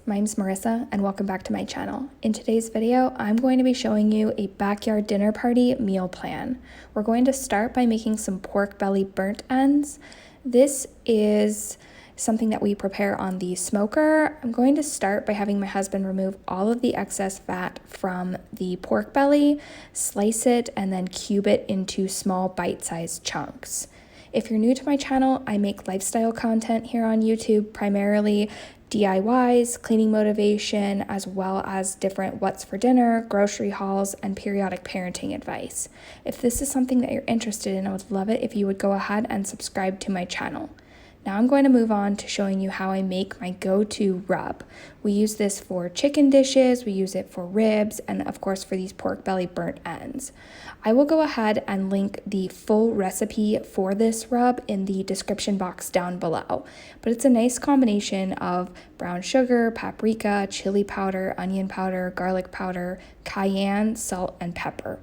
my name's Marissa and welcome back to my channel. In today's video, I'm going to be showing you a backyard dinner party meal plan. We're going to start by making some pork belly burnt ends. This is something that we prepare on the smoker. I'm going to start by having my husband remove all of the excess fat from the pork belly, slice it, and then cube it into small bite-sized chunks. If you're new to my channel, I make lifestyle content here on YouTube, primarily DIYs, cleaning motivation, as well as different what's for dinner, grocery hauls, and periodic parenting advice. If this is something that you're interested in, I would love it if you would go ahead and subscribe to my channel. Now I'm going to move on to showing you how I make my go-to rub. We use this for chicken dishes, we use it for ribs, and of course for these pork belly burnt ends. I will go ahead and link the full recipe for this rub in the description box down below. But it's a nice combination of brown sugar, paprika, chili powder, onion powder, garlic powder, cayenne, salt, and pepper.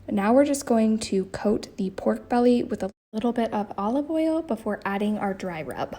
Now we're just going to coat the pork belly with a little bit of olive oil before adding our dry rub.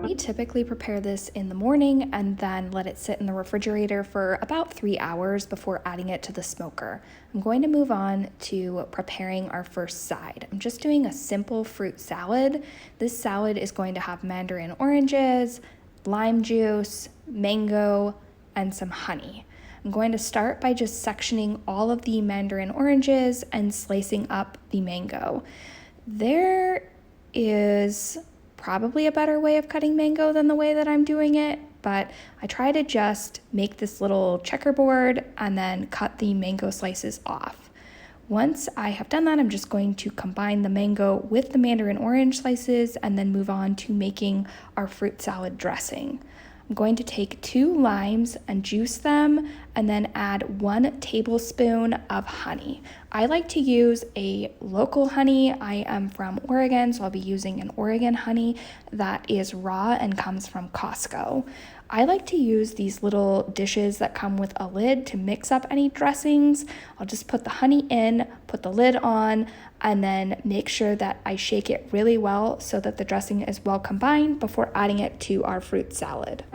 We typically prepare this in the morning and then let it sit in the refrigerator for about 3 hours before adding it to the smoker. I'm going to move on to preparing our first side. I'm just doing a simple fruit salad. This salad is going to have mandarin oranges, lime juice, mango, and some honey. I'm going to start by just sectioning all of the mandarin oranges and slicing up the mango. There is probably a better way of cutting mango than the way that I'm doing it, but I try to just make this little checkerboard and then cut the mango slices off. Once I have done that, I'm just going to combine the mango with the mandarin orange slices and then move on to making our fruit salad dressing. I'm going to take 2 limes and juice them and then add 1 tablespoon of honey. I like to use a local honey. I am from Oregon, so I'll be using an Oregon honey that is raw and comes from Costco. I like to use these little dishes that come with a lid to mix up any dressings. I'll just put the honey in, put the lid on, and then make sure that I shake it really well so that the dressing is well combined before adding it to our fruit salad.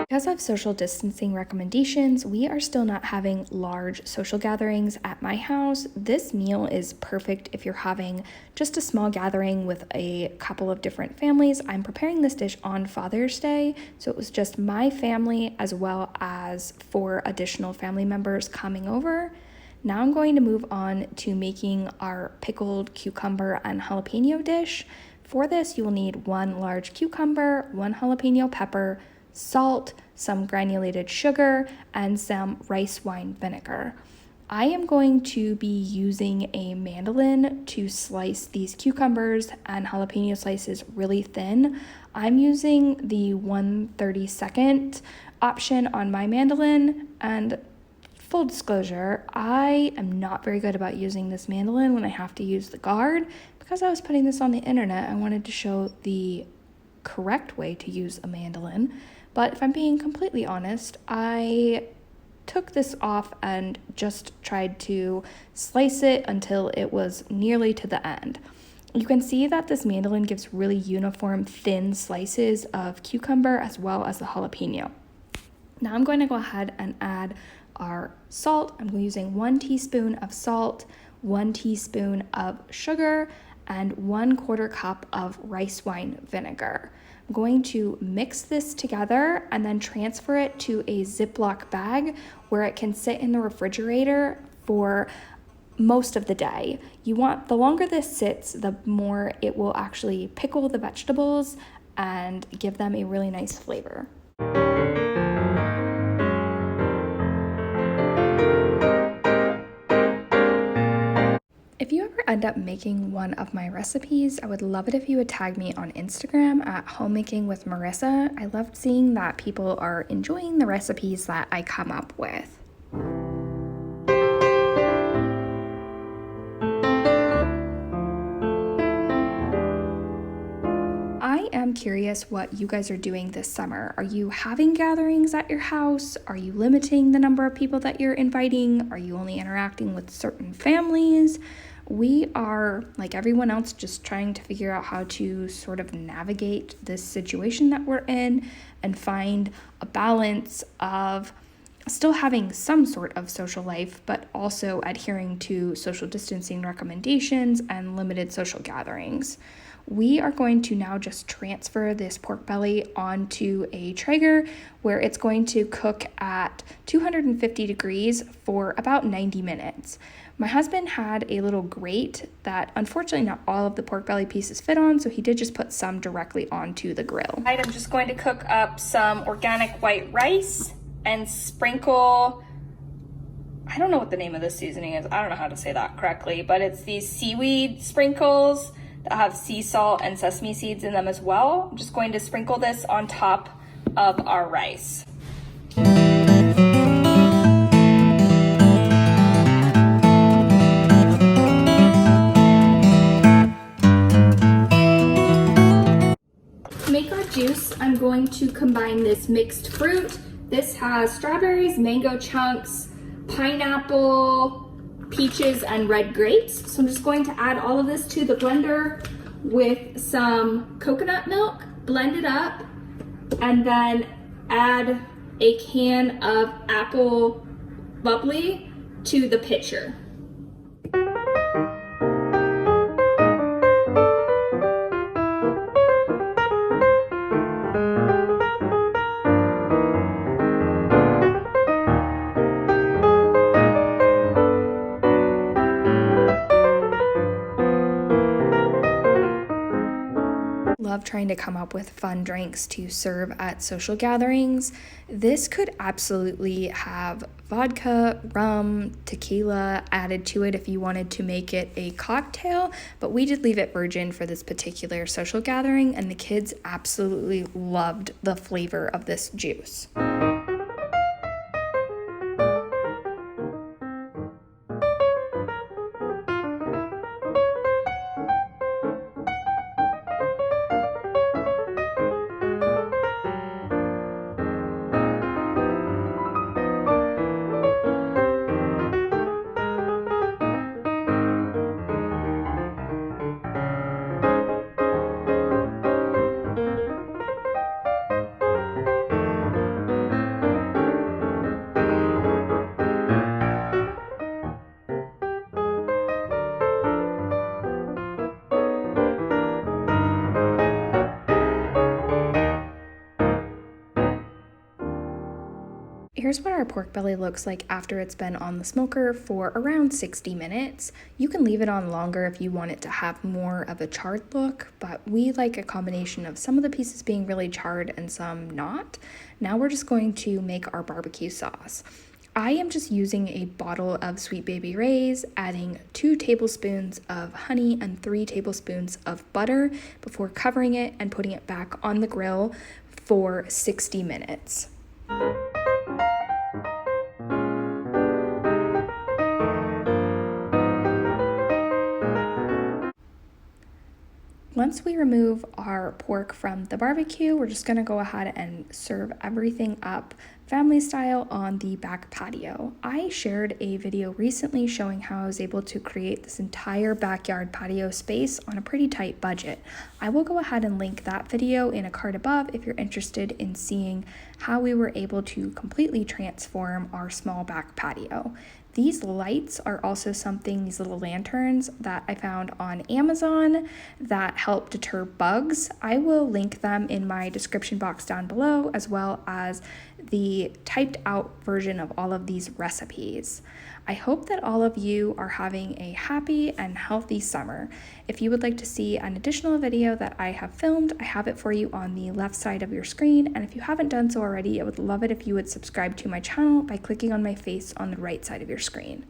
Because of social distancing recommendations, we are still not having large social gatherings at my house. This meal is perfect if you're having just a small gathering with a couple of different families. I'm preparing this dish on Father's Day, so it was just my family as well as 4 additional family members coming over. Now I'm going to move on to making our pickled cucumber and jalapeno dish. For this, you will need 1 large cucumber, 1 jalapeno pepper, salt, some granulated sugar, and some rice wine vinegar. I am going to be using a mandolin to slice these cucumbers and jalapeno slices really thin. I'm using the 1/32 option on my mandolin, and full disclosure, I am not very good about using this mandolin when I have to use the guard. Because I was putting this on the internet, I wanted to show the correct way to use a mandolin. But if I'm being completely honest, I took this off and just tried to slice it until it was nearly to the end. You can see that this mandolin gives really uniform, thin slices of cucumber as well as the jalapeno. Now I'm going to go ahead and add our salt. I'm using 1 teaspoon of salt, 1 teaspoon of sugar, and 1/4 cup of rice wine vinegar. I'm going to mix this together and then transfer it to a Ziploc bag where it can sit in the refrigerator for most of the day. The longer this sits, the more it will actually pickle the vegetables and give them a really nice flavor. If you ever end up making one of my recipes, I would love it if you would tag me on Instagram at Homemaking with Marissa. I loved seeing that people are enjoying the recipes that I come up with. curious what you guys are doing this summer. Are you having gatherings at your house? Are you limiting the number of people that you're inviting? Are you only interacting with certain families? We are, like everyone else, just trying to figure out how to sort of navigate this situation that we're in and find a balance of still having some sort of social life, but also adhering to social distancing recommendations and limited social gatherings. We are going to now just transfer this pork belly onto a Traeger where it's going to cook at 250 degrees for about 90 minutes. My husband had a little grate that unfortunately not all of the pork belly pieces fit on, so he did just put some directly onto the grill. I'm just going to cook up some organic white rice and sprinkle, I don't know what the name of this seasoning is. I don't know how to say that correctly, but it's these seaweed sprinkles that have sea salt and sesame seeds in them as well. I'm just going to sprinkle this on top of our rice. To make our juice, I'm going to combine this mixed fruit. This has strawberries, mango chunks, pineapple, peaches, and red grapes. So I'm just going to add all of this to the blender with some coconut milk, blend it up, and then add a can of apple bubbly to the pitcher. Love trying to come up with fun drinks to serve at social gatherings. This could absolutely have vodka, rum, tequila added to it if you wanted to make it a cocktail, but we did leave it virgin for this particular social gathering, and the kids absolutely loved the flavor of this juice. Here's what our pork belly looks like after it's been on the smoker for around 60 minutes. You can leave it on longer if you want it to have more of a charred look, but we like a combination of some of the pieces being really charred and some not. Now we're just going to make our barbecue sauce. I am just using a bottle of Sweet Baby Ray's, adding 2 tablespoons of honey and 3 tablespoons of butter before covering it and putting it back on the grill for 60 minutes. Once we remove our pork from the barbecue, we're just gonna go ahead and serve everything up family style on the back patio. I shared a video recently showing how I was able to create this entire backyard patio space on a pretty tight budget. I will go ahead and link that video in a card above if you're interested in seeing how we were able to completely transform our small back patio. These lights are also something, these little lanterns that I found on Amazon that help deter bugs. I will link them in my description box down below, as well as the typed out version of all of these recipes. I hope that all of you are having a happy and healthy summer. If you would like to see an additional video that I have filmed, I have it for you on the left side of your screen. And if you haven't done so already, I would love it if you would subscribe to my channel by clicking on my face on the right side of your screen.